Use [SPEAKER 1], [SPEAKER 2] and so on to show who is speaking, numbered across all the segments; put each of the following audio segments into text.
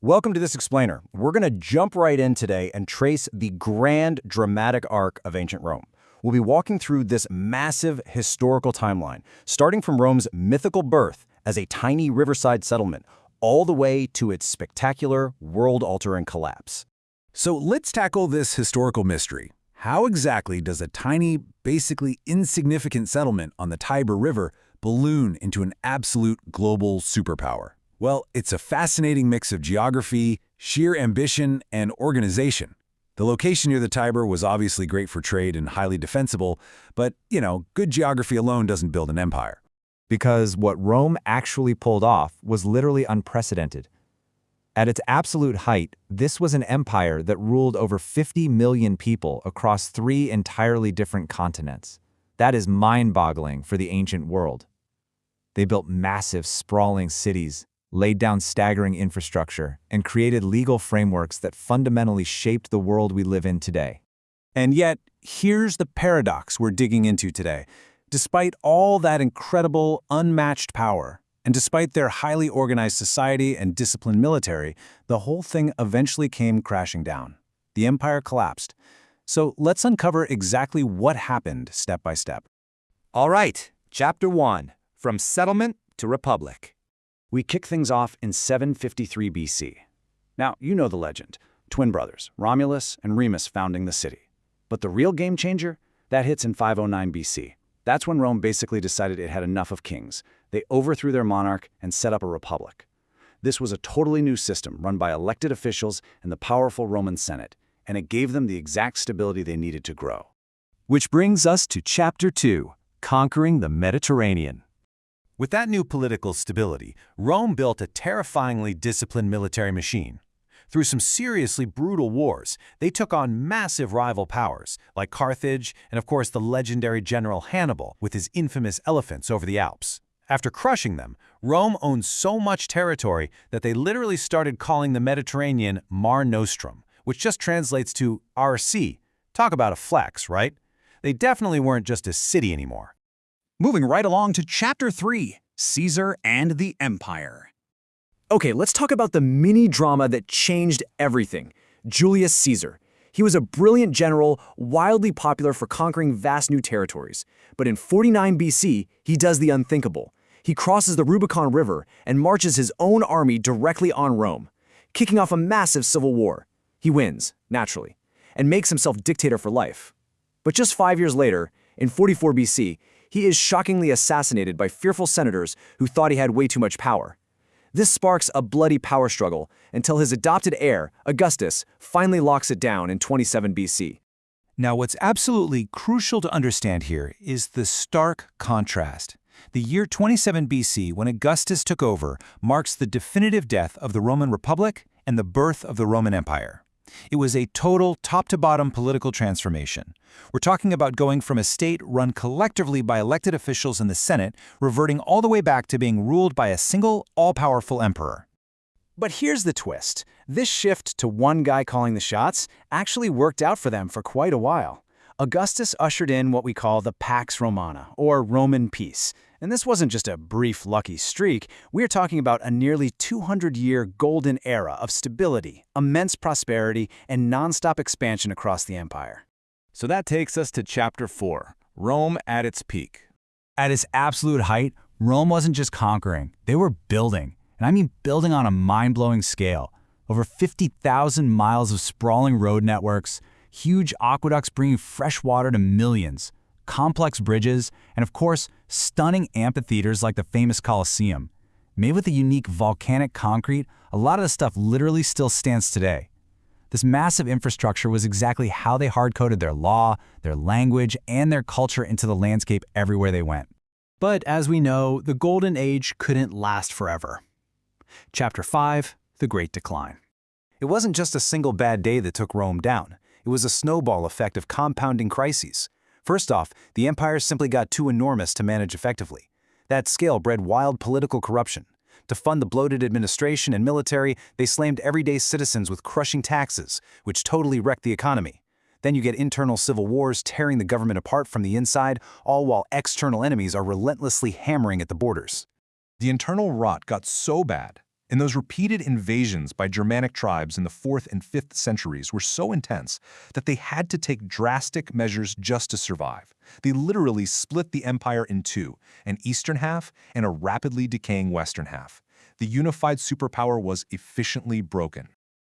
[SPEAKER 1] Welcome to this explainer. We're going to jump right in today and trace the grand, dramatic arc of ancient Rome. We'll be walking through this massive historical timeline, starting from Rome's mythical birth as a tiny riverside settlement, all the way to its spectacular, world-altering collapse.
[SPEAKER 2] So let's tackle this historical mystery. How exactly does a tiny, basically insignificant settlement on the Tiber River balloon into an absolute global superpower? Well, it's a fascinating mix of geography, sheer ambition, and organization. The location near the Tiber was obviously great for trade and highly defensible, but, good geography alone doesn't build an empire.
[SPEAKER 3] Because what Rome actually pulled off was literally unprecedented. At its absolute height, this was an empire that ruled over 50 million people across 3 entirely different continents. That is mind-boggling for the ancient world. They built massive, sprawling cities, laid down staggering infrastructure, and created legal frameworks that fundamentally shaped the world we live in today.
[SPEAKER 1] And yet, here's the paradox we're digging into today. Despite all that incredible, unmatched power, and despite their highly organized society and disciplined military, the whole thing eventually came crashing down. The empire collapsed. So let's uncover exactly what happened step by step.
[SPEAKER 4] All right, Chapter 1, From Settlement to Republic.
[SPEAKER 1] We kick things off in 753 BC. Now, you know the legend. Twin brothers, Romulus and Remus founding the city. But the real game changer? That hits in 509 BC. That's when Rome basically decided it had enough of kings. They overthrew their monarch and set up a republic. This was a totally new system run by elected officials and the powerful Roman Senate, and it gave them the exact stability they needed to grow.
[SPEAKER 5] Which brings us to Chapter 2, Conquering the Mediterranean.
[SPEAKER 6] With that new political stability, Rome built a terrifyingly disciplined military machine. Through some seriously brutal wars, they took on massive rival powers, like Carthage and of course the legendary general Hannibal with his infamous elephants over the Alps. After crushing them, Rome owned so much territory that they literally started calling the Mediterranean Mare Nostrum, which just translates to our sea. Talk about a flex, right? They definitely weren't just a city anymore.
[SPEAKER 7] Moving right along to Chapter 3, Caesar and the Empire. Okay, let's talk about the mini-drama that changed everything. Julius Caesar. He was a brilliant general, wildly popular for conquering vast new territories. But in 49 BC, he does the unthinkable. He crosses the Rubicon River and marches his own army directly on Rome, kicking off a massive civil war. He wins, naturally, and makes himself dictator for life. But just 5 years later, in 44 BC, he is shockingly assassinated by fearful senators who thought he had way too much power. This sparks a bloody power struggle until his adopted heir, Augustus, finally locks it down in 27 BC.
[SPEAKER 6] Now, what's absolutely crucial to understand here is the stark contrast. The year 27 BC, when Augustus took over, marks the definitive death of the Roman Republic and the birth of the Roman Empire. It was a total top-to-bottom political transformation. We're talking about going from a state run collectively by elected officials in the Senate, reverting all the way back to being ruled by a single, all-powerful emperor.
[SPEAKER 1] But here's the twist. This shift to one guy calling the shots actually worked out for them for quite a while. Augustus ushered in what we call the Pax Romana, or Roman peace. And this wasn't just a brief lucky streak. We're talking about a nearly 200-year golden era of stability, immense prosperity, and nonstop expansion across the empire.
[SPEAKER 4] So that takes us to Chapter 4, Rome at its peak.
[SPEAKER 5] At its absolute height, Rome wasn't just conquering, they were building. And I mean building on a mind-blowing scale. Over 50,000 miles of sprawling road networks, huge aqueducts bringing fresh water to millions, complex bridges, and of course, stunning amphitheaters like the famous Colosseum. Made with a unique volcanic concrete, a lot of the stuff literally still stands today. This massive infrastructure was exactly how they hard-coded their law, their language, and their culture into the landscape everywhere they went.
[SPEAKER 8] But as we know, the Golden Age couldn't last forever. Chapter 5, The Great Decline.
[SPEAKER 1] It wasn't just a single bad day that took Rome down. It was a snowball effect of compounding crises. First off, the empire simply got too enormous to manage effectively. That scale bred wild political corruption. To fund the bloated administration and military, they slammed everyday citizens with crushing taxes, which totally wrecked the economy. Then you get internal civil wars tearing the government apart from the inside, all while external enemies are relentlessly hammering at the borders.
[SPEAKER 2] The internal rot got so bad,
[SPEAKER 9] And those repeated invasions by Germanic tribes in the 4th and 5th centuries were so intense that they had to take drastic measures just to survive. They literally split the empire in two, an eastern half and a rapidly decaying western half. The unified superpower was efficiently broken.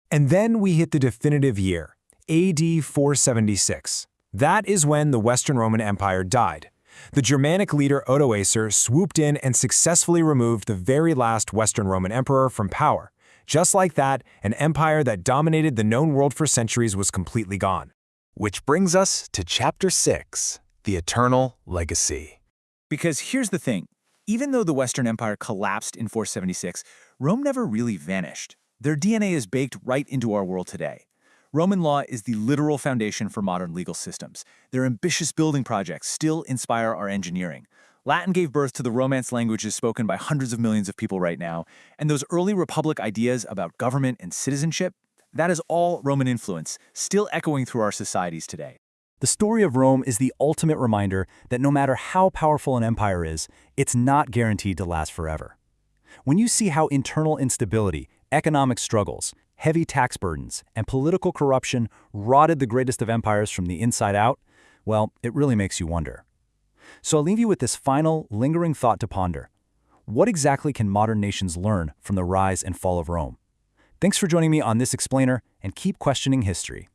[SPEAKER 3] And then we hit the definitive year, AD 476. That is when the Western Roman Empire died. The Germanic leader Odoacer swooped in and successfully removed the very last Western Roman emperor from power. Just like that, an empire that dominated the known world for centuries was completely gone.
[SPEAKER 2] Which brings us to Chapter 6, The Eternal Legacy.
[SPEAKER 10] Because here's the thing, even though the Western Empire collapsed in 476, Rome never really vanished. Their DNA is baked right into our world today. Roman law is the literal foundation for modern legal systems. Their ambitious building projects still inspire our engineering. Latin gave birth to the Romance languages spoken by hundreds of millions of people right now, and those early Republic ideas about government and citizenship, that is all Roman influence, still echoing through our societies today.
[SPEAKER 5] The story of Rome is the ultimate reminder that no matter how powerful an empire is, it's not guaranteed to last forever. When you see how internal instability, economic struggles, heavy tax burdens, and political corruption rotted the greatest of empires from the inside out, well, it really makes you wonder. So I'll leave you with this final, lingering thought to ponder. What exactly can modern nations learn from the rise and fall of Rome? Thanks for joining me on this explainer, and keep questioning history.